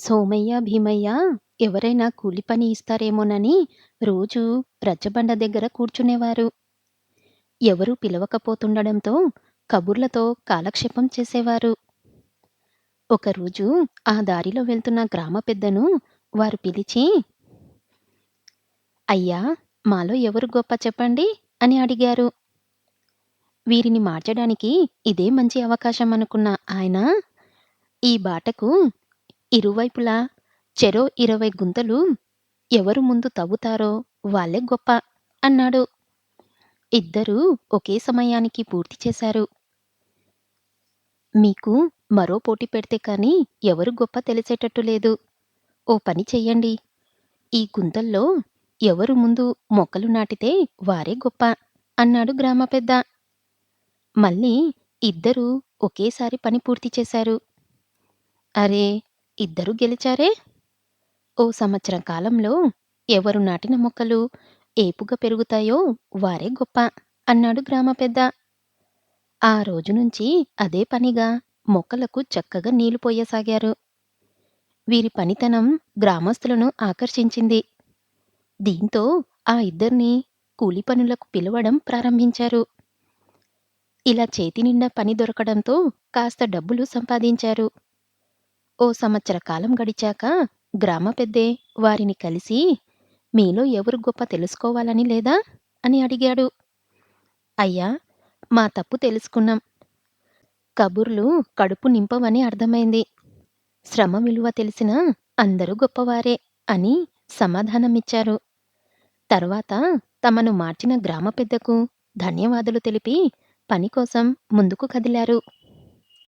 సోమయ్య, భీమయ్య ఎవరైనా కూలి పని ఇస్తారేమోనని రోజూ రచ్చబండ దగ్గర కూర్చునేవారు. ఎవరూ పిలవకపోతుండడంతో కబుర్లతో కాలక్షేపం చేసేవారు. ఒకరోజు ఆ దారిలో వెళ్తున్న గ్రామ పెద్దను వారు పిలిచి, "అయ్యా, మాలో ఎవరు గొప్ప చెప్పండి" అని అడిగారు. వీరిని మార్చడానికి ఇదే మంచి అవకాశం అనుకున్న ఆయన, "ఈ బాటకు ఇరువైపులా చెరో 20 గుంతలు ఎవరు ముందు తవ్వుతారో వాళ్ళే గొప్ప" అన్నాడు. ఇద్దరూ ఒకే సమయానికి పూర్తి చేశారు. "మీకు మరో పోటీ పెడితే కానీ ఎవరు గొప్ప తెలిసేటట్టు లేదు. ఓ పని చెయ్యండి. ఈ గుంతల్లో ఎవరు ముందు మొక్కలు నాటితే వారే గొప్ప" అన్నాడు గ్రామ పెద్ద. మళ్ళీ ఇద్దరూ ఒకేసారి పని పూర్తి చేశారు. అరే! ఇద్దరూ గెలిచారే! ఓ సంవత్సరం కాలంలో ఎవరు నాటిన మొక్కలు ఏపుగా పెరుగుతాయో వారే గొప్ప అన్నాడు గ్రామ పెద్ద. ఆ రోజు నుంచి అదే పనిగా మొక్కలకు చక్కగా నీళ్లు పోయసాగారు. వీరి పనితనం గ్రామస్తులను ఆకర్షించింది. దీంతో ఆ ఇద్దరిని కూలి పనులకు పిలవడం ప్రారంభించారు. ఇలా చేతినిండా పని దొరకడంతో కాస్త డబ్బులు సంపాదించారు. ఓ సంవత్సర కాలం గడిచాక గ్రామ పెద్దే వారిని కలిసి, "మీలో ఎవరు గొప్ప తెలుసుకోవాలని లేదా?" అని అడిగాడు. "అయ్యా, మా తప్పు తెలుసుకున్నాం. కబుర్లు కడుపు నింపవని అర్థమైంది. శ్రమ విలువ తెలిసిన అందరూ గొప్పవారే" అని సమాధానమిచ్చారు. తర్వాత తమను మార్చిన గ్రామ పెద్దకు ధన్యవాదాలు తెలిపి పని కోసం ముందుకు కదిలారు.